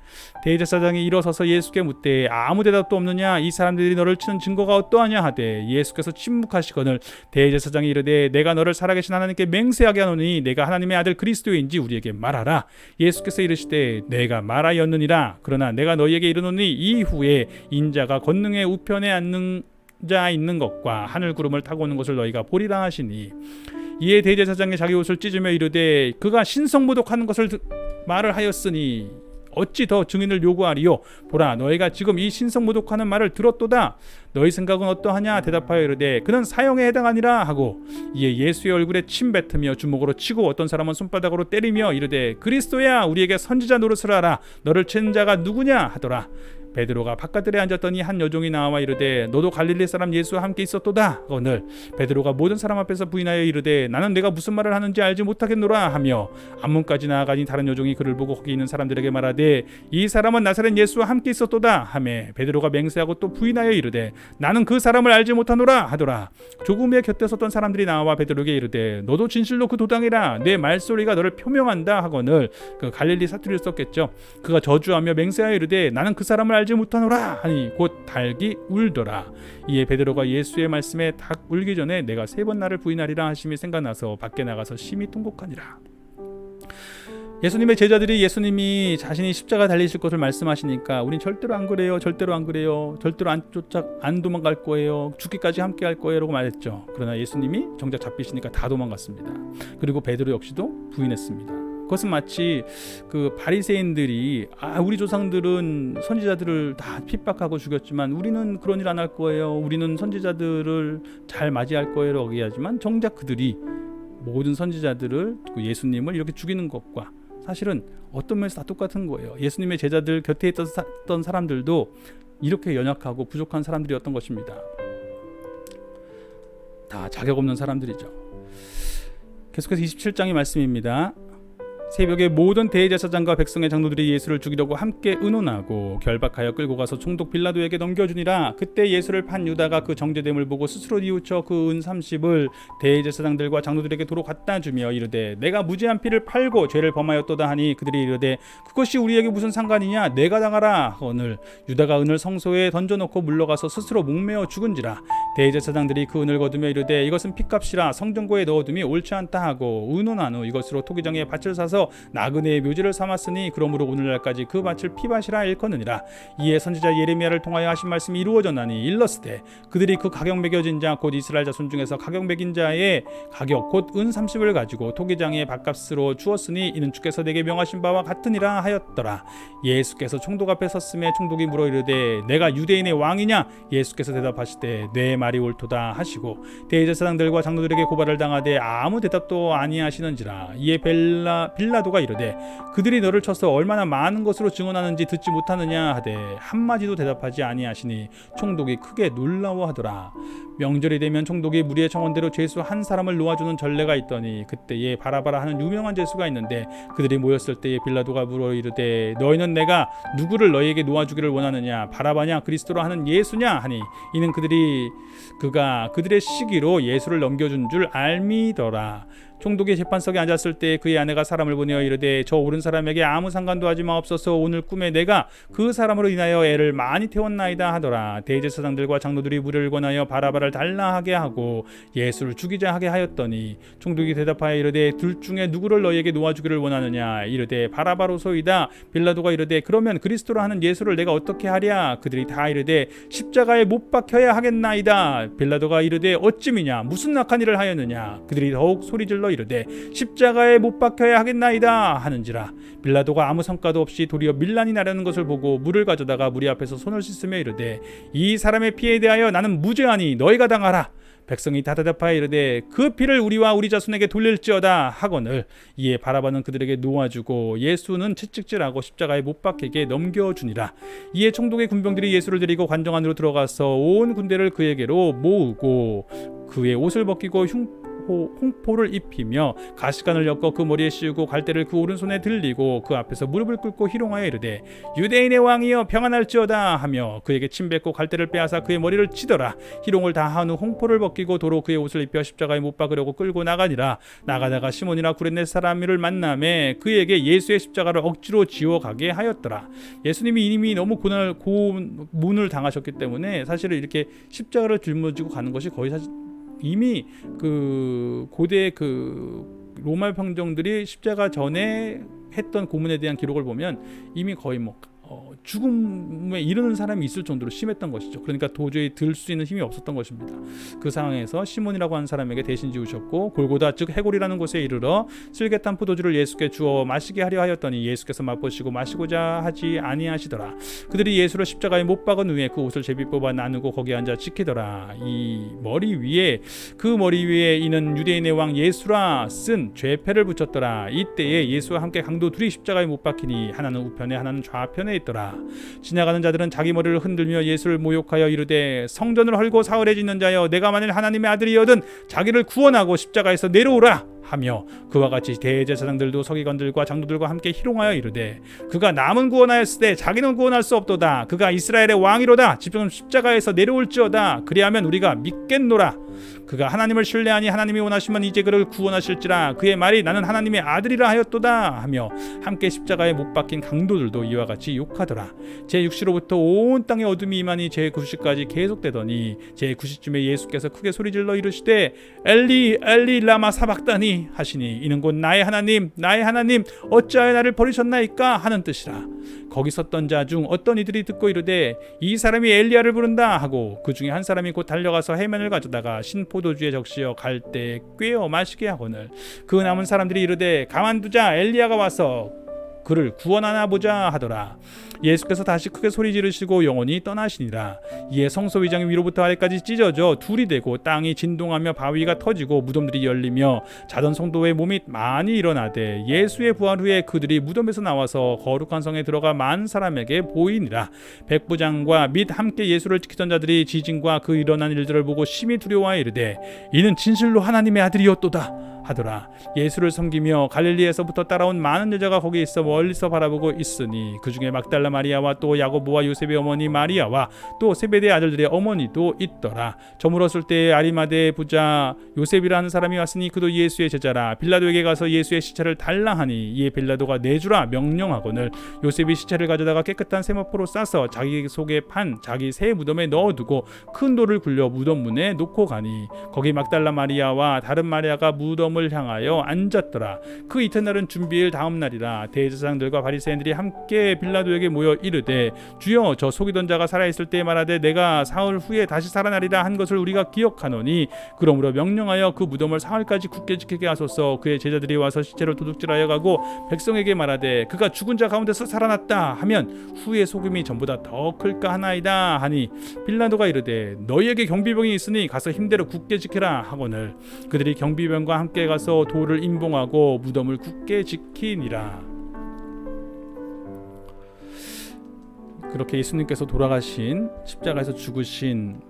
대제사장이 일어서서 예수께 묻되 아무 대답도 없느냐? 이 사람들이 너를 치는 증거가 어떠하냐 하되 예수께서 침묵하시거늘 대제사장이 이르되 내가 너를 살아계신 하나님께 맹세하게 하노니 내가 하나님의 아들 그리스도인지 우리에게 말하라. 예수께서 이르시되 내가 말하였느니라. 그러나 내가 너희에게 이르노니 이후에 인자가 권능의 우편에 앉아 있는 것과 하늘 구름을 타고 오는 것을 너희가 보리라 하시니 이에 대제사장이 자기 옷을 찢으며 이르되 그가 신성모독하는 것을 말을 하였으니 어찌 더 증인을 요구하리요? 보라 너희가 지금 이 신성모독하는 말을 들었도다. 너희 생각은 어떠하냐? 대답하여 이르되 그는 사형에 해당하니라 하고 이에 예수의 얼굴에 침 뱉으며 주먹으로 치고 어떤 사람은 손바닥으로 때리며 이르되 그리스도야 우리에게 선지자 노릇을 하라. 너를 친 자가 누구냐 하더라. 베드로가 바깥들에 앉았더니 한 여종이 나와 이르되 너도 갈릴리 사람 예수와 함께 있었도다. 오늘 베드로가 모든 사람 앞에서 부인하여 이르되 나는 내가 무슨 말을 하는지 알지 못하겠노라 하며 앞문까지 나아가니 다른 여종이 그를 보고 거기 있는 사람들에게 말하되 이 사람은 나사렛 예수와 함께 있었도다 하매 베드로가 맹세하고 또 부인하여 이르되 나는 그 사람을 알지 못하노라 하더라. 조금의 곁에 섰던 사람들이 나와 베드로에게 이르되 너도 진실로 그 도당이라 내 말소리가 너를 표명한다 하거늘 그 갈릴리 사투리를 썼겠죠. 그가 저주하며 맹세하여 이르되 나는 그 사람을 알지 못하노라 하니 곧 닭이 울더라. 이에 베드로가 예수의 말씀에 닭 울기 전에 내가 3번 나를 부인하리라 하심이 생각나서 밖에 나가서 심히 통곡하니라. 예수님의 제자들이 예수님이 자신이 십자가 달리실 것을 말씀하시니까 우린 절대로 안 그래요. 절대로 안 그래요. 절대로 안 도망갈 거예요. 죽기까지 함께 할 거예요 라고 말했죠. 그러나 예수님이 정작 잡히시니까 다 도망갔습니다. 그리고 베드로 역시도 부인했습니다. 그것은 마치 그 바리새인들이 우리 조상들은 선지자들을 다 핍박하고 죽였지만 우리는 그런 일 안 할 거예요. 우리는 선지자들을 잘 맞이할 거예요 라고 얘기하지만 정작 그들이 모든 선지자들을 그 예수님을 이렇게 죽이는 것과 사실은 어떤 면에서 다 똑같은 거예요. 예수님의 제자들 곁에 있던 사람들도 이렇게 연약하고 부족한 사람들이었던 것입니다. 다 자격 없는 사람들이죠. 계속해서 27장의 말씀입니다. 새벽에 모든 대제사장과 백성의 장로들이 예수를 죽이려고 함께 의논하고 결박하여 끌고 가서 총독 빌라도에게 넘겨주니라. 그때 예수를 판 유다가 그 정죄됨을 보고 스스로 뉘우쳐 그 은 30을 대제사장들과 장로들에게 도로 갖다 주며 이르되 내가 무죄한 피를 팔고 죄를 범하였도다 하니 그들이 이르되 그것이 우리에게 무슨 상관이냐? 내가 당하라. 오늘 유다가 은을 성소에 던져놓고 물러가서 스스로 목매어 죽은지라. 대제사장들이 그 은을 거두며 이르되 이것은 피값이라 성전고에 넣어둠이 옳지 않다 하고 의논한 후 이것으로 토기장에 밭을 사서 나그네의 묘지를 삼았으니 그러므로 오늘날까지 그 밭을 피밭이라 일컫느니라. 이에 선지자 예레미야를 통하여 하신 말씀이 이루어졌나니 일렀으되 그들이 그 가격 매겨진 자 곧 이스라엘 자손 중에서 가격 매긴 자의 가격 곧 은 30을 가지고 토기장의 밭값으로 주었으니 이는 주께서 내게 명하신 바와 같으니라 하였더라. 예수께서 총독 앞에 섰음에 총독이 물어 이르되 내가 유대인의 왕이냐? 예수께서 대답하시되 내 말이 옳도다 하시고 대제사장들과 장로들에게 고발을 당하되 아무 대답도 아니하시는지라. 이에 빌라도가 이르되 그들이 너를 쳐서 얼마나 많은 것으로 증언하는지 듣지 못하느냐 하되 한마디도 대답하지 아니하시니 총독이 크게 놀라워하더라. 명절이 되면 총독이 무리의 청원대로 죄수 한 사람을 놓아주는 전례가 있더니 그때에 바라바라 하는 유명한 죄수가 있는데 그들이 모였을 때에 빌라도가 물어 이르되 너희는 내가 누구를 너희에게 놓아주기를 원하느냐? 바라바냐 그리스도로 하는 예수냐? 하니 이는 그가 그들의 시기로 예수를 넘겨준 줄 알미더라. 총독이 재판석에 앉았을 때 그의 아내가 사람을 보내어 이르되 저 옳은 사람에게 아무 상관도 하지 마옵소서. 오늘 꿈에 내가 그 사람으로 인하여 애를 많이 태웠나이다 하더라. 대제사장들과 장로들이 무리를 권하여 바라바를 달라 하게 하고 예수를 죽이자 하게 하였더니 총독이 대답하여 이르되 둘 중에 누구를 너희에게 놓아주기를 원하느냐? 이르되 바라바로소이다. 빌라도가 이르되 그러면 그리스도로 하는 예수를 내가 어떻게 하랴? 그들이 다 이르되 십자가에 못 박혀야 하겠나이다. 빌라도가 이르되 어찌미냐? 무슨 악한 일을 하였느냐? 그들이 더욱 소리질러 이르되 십자가에 못 박혀야 하겠나이다 하는지라. 빌라도가 아무 성과도 없이 도리어 밀란이 나려는 것을 보고 물을 가져다가 무리 앞에서 손을 씻으며 이르되 이 사람의 피에 대하여 나는 무죄하니 너희가 당하라. 백성이 다 대답하여 이르되 그 피를 우리와 우리 자손에게 돌릴지어다 하거늘 이에 바라바는 그들에게 놓아주고 예수는 채찍질하고 십자가에 못 박히게 넘겨주니라. 이에 총독의 군병들이 예수를 데리고 관정 안으로 들어가서 온 군대를 그에게로 모으고 그의 옷을 벗기고 홍포를 입히며 가시관을 엮어 그 머리에 씌우고 갈대를 그 오른손에 들리고 그 앞에서 무릎을 꿇고 희롱하여 이르되 유대인의 왕이여 평안할지어다 하며 그에게 침 뱉고 갈대를 빼앗아 그의 머리를 치더라. 희롱을 다 한 후 홍포를 벗기고 도로 그의 옷을 입혀 십자가에 못 박으려고 끌고 나가니라. 나가다가 시몬이라 구레네 사람을 만나매 그에게 예수의 십자가를 억지로 지워가게 하였더라. 예수님이 이미 너무 고문을 당하셨기 때문에 사실은 이렇게 십자가를 짊어지고 가는 것이 거의 사실 이미 그 고대 그 로마 병정들이 십자가 전에 했던 고문에 대한 기록을 보면 이미 거의 죽음에 이르는 사람이 있을 정도로 심했던 것이죠. 그러니까 도저히 들 수 있는 힘이 없었던 것입니다. 그 상황에서 시몬이라고 하는 사람에게 대신 지우셨고 골고다 즉 해골이라는 곳에 이르러 슬개탄 포도주를 예수께 주어 마시게 하려 하였더니 예수께서 맛보시고 마시고자 하지 아니하시더라. 그들이 예수를 십자가에 못 박은 후에 그 옷을 제비 뽑아 나누고 거기에 앉아 지키더라. 이 머리 위에 이는 유대인의 왕 예수라 쓴 죄패를 붙였더라. 이때에 예수와 함께 강도 둘이 십자가에 못 박히니 하나는 우편에 하나는 좌편에 있더라. 지나가는 자들은 자기 머리를 흔들며 예수를 모욕하여 이르되 성전을 헐고 사흘에 짓는 자여 내가 만일 하나님의 아들이여든 자기를 구원하고 십자가에서 내려오라 하며 그와 같이 대제사장들도 서기관들과 장로들과 함께 희롱하여 이르되 그가 남은 구원하였으되 자기는 구원할 수 없도다. 그가 이스라엘의 왕이로다. 지금 십자가에서 내려올지어다. 그리하면 우리가 믿겠노라. 그가 하나님을 신뢰하니 하나님이 원하시면 이제 그를 구원하실지라. 그의 말이 나는 하나님의 아들이라 하였도다 하며 함께 십자가에 못 박힌 강도들도 이와 같이 욕하더라. 제6시로부터 온 땅에 어둠이 임하니 제9시까지 계속되더니 제9시쯤에 예수께서 크게 소리질러 이르시되 엘리 엘리 라마 사박다니 하시니 이는 곧 나의 하나님 어찌하여 나를 버리셨나이까 하는 뜻이라. 거기 섰던 자 중 어떤 이들이 듣고 이르되 이 사람이 엘리야를 부른다 하고 그 중에 한 사람이 곧 달려가서 해면을 가져다가 신포도주에 적시어 갈대에 꿰어 마시게 하거늘 그 남은 사람들이 이르되 가만두자 엘리야가 와서 그를 구원하나 보자 하더라. 예수께서 다시 크게 소리 지르시고 영원히 떠나시니라. 이에 성소 위장이 위로부터 아래까지 찢어져 둘이 되고 땅이 진동하며 바위가 터지고 무덤들이 열리며 자던 성도의 몸이 많이 일어나되 예수의 부활 후에 그들이 무덤에서 나와서 거룩한 성에 들어가 많은 사람에게 보이니라. 백부장과 및 함께 예수를 지키던 자들이 지진과 그 일어난 일들을 보고 심히 두려워하여 이르되 이는 진실로 하나님의 아들이었도다 하더라. 예수를 섬기며 갈릴리에서부터 따라온 많은 여자가 거기 있어 멀리서 바라보고 있으니 그 중에 막달라 마리아와 또 야고보와 요셉의 어머니 마리아와 또 세베대 아들들의 어머니도 있더라. 저물었을 때에 아리마대의 부자 요셉이라는 사람이 왔으니 그도 예수의 제자라. 빌라도에게 가서 예수의 시체를 달라 하니 이에 빌라도가 내주라 명령하거늘 요셉이 시체를 가져다가 깨끗한 세마포로 싸서 자기 속에 판 자기 새 무덤에 넣어두고 큰 돌을 굴려 무덤 문에 놓고 가니 거기 막달라 마리아와 다른 마리아가 무덤을 향하여 앉았더라. 그 이튿날은 준비일 다음 날이라. 대제사장들과 바리새인들이 함께 빌라도에게 모여 이르되 주여 저 속이던 자가 살아있을 때 말하되 내가 사흘 후에 다시 살아나리라 한 것을 우리가 기억하노니 그러므로 명령하여 그 무덤을 사흘까지 굳게 지키게 하소서. 그의 제자들이 와서 시체를 도둑질하여 가고 백성에게 말하되 그가 죽은 자 가운데서 살아났다 하면 후에 속임이 전보다 더 클까 하나이다 하니 빌라도가 이르되 너희에게 경비병이 있으니 가서 힘대로 굳게 지키라 하거늘 그들이 경비병과 함께 가서 돌을 임봉하고 무덤을 굳게 지키니라. 그렇게 예수님께서 돌아가신 십자가에서 죽으신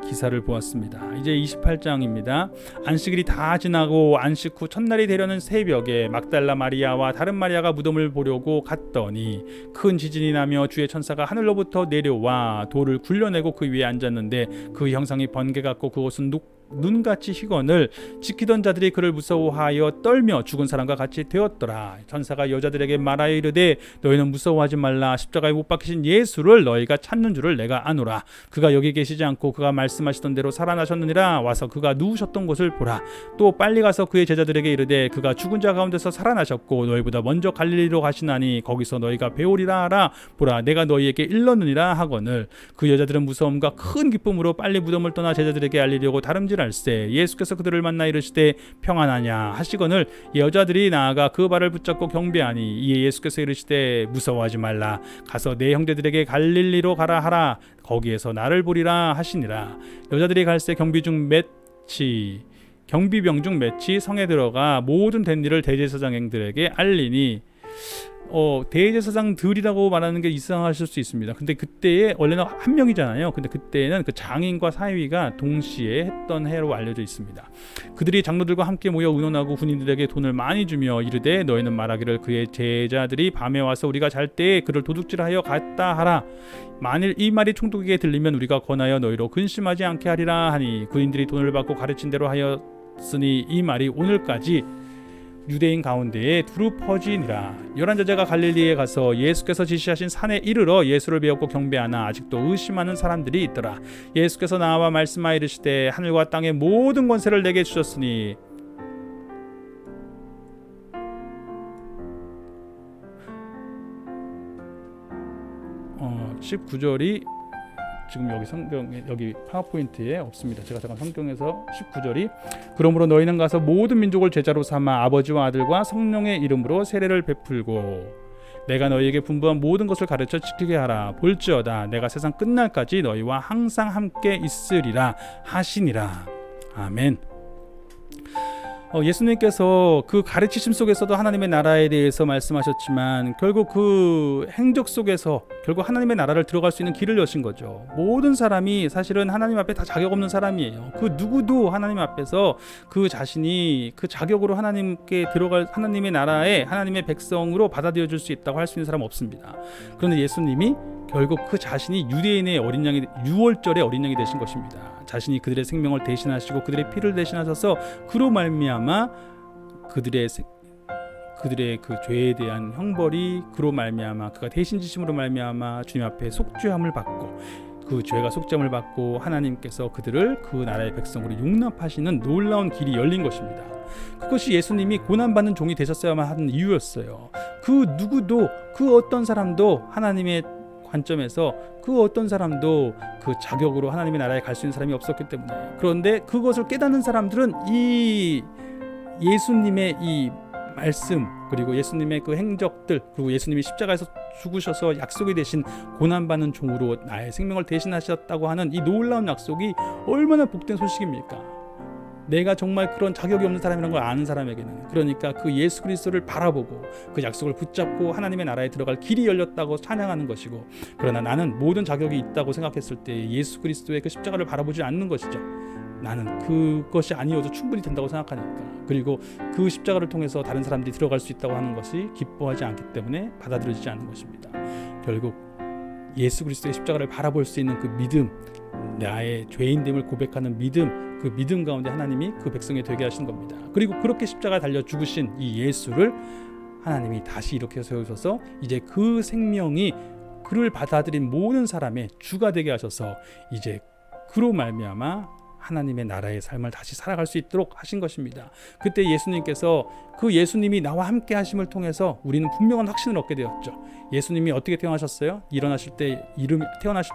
기사를 보았습니다. 이제 28장입니다. 안식일이 다 지나고 안식 후 첫날이 되려는 새벽에 막달라 마리아와 다른 마리아가 무덤을 보려고 갔더니 큰 지진이 나며 주의 천사가 하늘로부터 내려와 돌을 굴려내고 그 위에 앉았는데 그 형상이 번개 같고 그것은 눈같이 희건을 지키던 자들이 그를 무서워하여 떨며 죽은 사람과 같이 되었더라. 천사가 여자들에게 말하여 이르되 너희는 무서워하지 말라. 십자가에 못 박히신 예수를 너희가 찾는 줄을 내가 아노라. 그가 여기 계시지 않고 그가 말씀하시던 대로 살아나셨느니라. 와서 그가 누우셨던 곳을 보라. 또 빨리 가서 그의 제자들에게 이르되 그가 죽은 자 가운데서 살아나셨고 너희보다 먼저 갈릴리로 가시나니 거기서 너희가 배우리라 하라. 보라 내가 너희에게 일렀느니라 하거늘 그 여자들은 무서움과 큰 기쁨으로 빨리 무덤을 떠나 제자들에게 알리려고 다름질 한질할세. 예수께서 그들을 만나 이르시되 평안하냐 하시거늘 여자들이 나아가 그 발을 붙잡고 경배하니 이에 예수께서 이르시되 무서워하지 말라. 가서 내 형제들에게 갈릴리로 가라 하라. 거기에서 나를 보리라 하시니라. 여자들이 갈새 경비병 중 맷이 성에 들어가 모든 된 일을 대제사장들에게 알리니 대제사장들이라고 말하는 게 이상하실 수 있습니다. 근데 그때에 원래는 한 명이잖아요. 근데 그때는 그 장인과 사위가 동시에 했던 해로 알려져 있습니다. 그들이 장로들과 함께 모여 의논하고 군인들에게 돈을 많이 주며 이르되 너희는 말하기를 그의 제자들이 밤에 와서 우리가 잘 때에 그를 도둑질하여 갔다 하라. 만일 이 말이 총독에게 들리면 우리가 권하여 너희로 근심하지 않게 하리라 하니 군인들이 돈을 받고 가르친 대로 하였으니 이 말이 오늘까지 유대인 가운데에 두루 퍼지니라. 11제자가 갈릴리에 가서 예수께서 지시하신 산에 이르러 예수를 배웠고 경배하나 아직도 의심하는 사람들이 있더라. 예수께서 나와 말씀하여 이르시되 하늘과 땅의 모든 권세를 내게 주셨으니 19절이 지금 여기 성경에 여기 파워포인트에 없습니다. 제가 잠깐 성경에서 19절이 그러므로 너희는 가서 모든 민족을 제자로 삼아 아버지와 아들과 성령의 이름으로 세례를 베풀고 내가 너희에게 분부한 모든 것을 가르쳐 지키게 하라. 볼지어다 내가 세상 끝날까지 너희와 항상 함께 있으리라 하시니라. 아멘. 예수님께서 그 가르치심 속에서도 하나님의 나라에 대해서 말씀하셨지만 결국 그 행적 속에서 결국 하나님의 나라를 들어갈 수 있는 길을 여신 거죠. 모든 사람이 사실은 하나님 앞에 다 자격 없는 사람이에요. 그 누구도 하나님 앞에서 그 자신이 그 자격으로 하나님께 들어갈 하나님의 나라에 하나님의 백성으로 받아들여질 수 있다고 할 수 있는 사람 없습니다. 그런데 예수님이 결국 그 자신이 유대인의 어린 양이 6월절의 어린 양이 되신 것입니다. 자신이 그들의 생명을 대신하시고 그들의 피를 대신하셔서 그로 말미암아 그들의 그 죄에 대한 형벌이 그로 말미암아 그가 대신 지심으로 말미암아 주님 앞에 속죄함을 받고 그 죄가 속죄함을 받고 하나님께서 그들을 그 나라의 백성으로 용납하시는 놀라운 길이 열린 것입니다. 그것이 예수님이 고난받는 종이 되셨어야만 하는 이유였어요. 그 누구도 그 어떤 사람도 하나님의 관점에서 그 어떤 사람도 그 자격으로 하나님의 나라에 갈 수 있는 사람이 없었기 때문에 그런데 그것을 깨닫는 사람들은 이 예수님의 이 말씀 그리고 예수님의 그 행적들 그리고 예수님이 십자가에서 죽으셔서 약속이 되신 고난받는 종으로 나의 생명을 대신하셨다고 하는 이 놀라운 약속이 얼마나 복된 소식입니까? 내가 정말 그런 자격이 없는 사람이라는 걸 아는 사람에게는 그러니까 그 예수 그리스도를 바라보고 그 약속을 붙잡고 하나님의 나라에 들어갈 길이 열렸다고 찬양하는 것이고 그러나 나는 모든 자격이 있다고 생각했을 때 예수 그리스도의 그 십자가를 바라보지 않는 것이죠. 나는 그것이 아니어도 충분히 된다고 생각하니까 그리고 그 십자가를 통해서 다른 사람들이 들어갈 수 있다고 하는 것이 기뻐하지 않기 때문에 받아들여지지 않는 것입니다. 결국 예수 그리스도의 십자가를 바라볼 수 있는 그 믿음 나의 죄인됨을 고백하는 믿음 그 믿음 가운데 하나님이 그 백성이 되게 하신 겁니다. 그리고 그렇게 십자가에 달려 죽으신 이 예수를 하나님이 다시 이렇게 세우셔서 이제 그 생명이 그를 받아들인 모든 사람의 주가 되게 하셔서 이제 그로 말미암아 하나님의 나라의 삶을 다시 살아갈 수 있도록 하신 것입니다. 그때 예수님께서 그 예수님이 나와 함께 하심을 통해서 우리는 분명한 확신을 얻게 되었죠. 예수님이 어떻게 태어나셨어요? 태어나실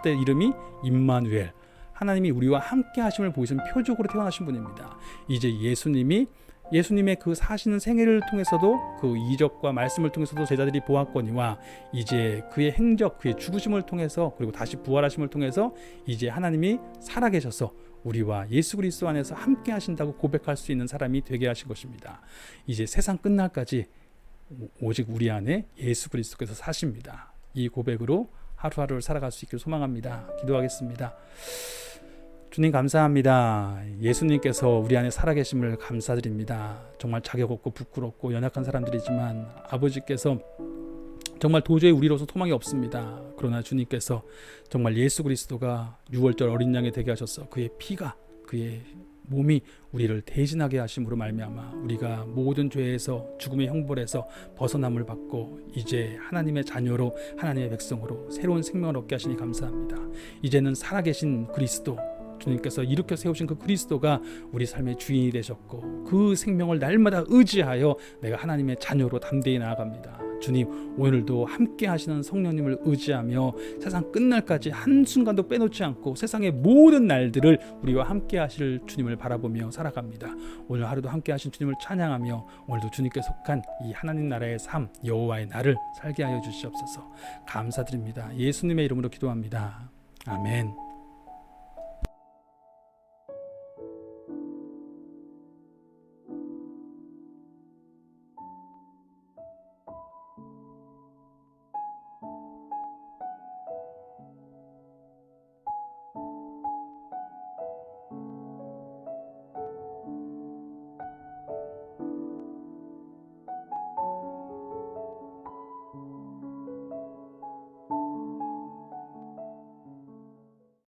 때 이름이 임마누엘 하나님이 우리와 함께 하심을 보이신 표적으로 태어나신 분입니다. 이제 예수님의 그 사시는 생애를 통해서도 그 이적과 말씀을 통해서도 제자들이 보았거니와 이제 그의 행적 그의 죽으심을 통해서 그리고 다시 부활하심을 통해서 이제 하나님이 살아계셔서 우리와 예수 그리스도 안에서 함께 하신다고 고백할 수 있는 사람이 되게 하신 것입니다. 이제 세상 끝날까지 오직 우리 안에 예수 그리스도께서 사십니다. 이 고백으로 하루하루를 살아갈 수 있기를 소망합니다. 기도하겠습니다. 주님 감사합니다. 예수님께서 우리 안에 살아계심을 감사드립니다. 정말 자격 없고 부끄럽고 연약한 사람들이지만 아버지께서 정말 도저히 우리로서 소망이 없습니다. 그러나 주님께서 정말 예수 그리스도가 6월절 어린 양이 되게 하셔서 그의 피가 그의 몸이 우리를 대신하게 하심으로 말미암아 우리가 모든 죄에서 죽음의 형벌에서 벗어남을 받고 이제 하나님의 자녀로 하나님의 백성으로 새로운 생명을 얻게 하시니 감사합니다. 이제는 살아계신 그리스도 주님께서 일으켜 세우신 그 그리스도가 우리 삶의 주인이 되셨고 그 생명을 날마다 의지하여 내가 하나님의 자녀로 담대히 나아갑니다. 주님, 오늘도 함께 하시는 성령님을 의지하며 세상 끝날까지 한순간도 빼놓지 않고 세상의 모든 날들을 우리와 함께 하실 주님을 바라보며 살아갑니다. 오늘 하루도 함께 하신 주님을 찬양하며 오늘도 주님께 속한 이 하나님 나라의 삶, 여호와의 날을 살게 하여 주시옵소서. 감사드립니다. 예수님의 이름으로 기도합니다. 아멘.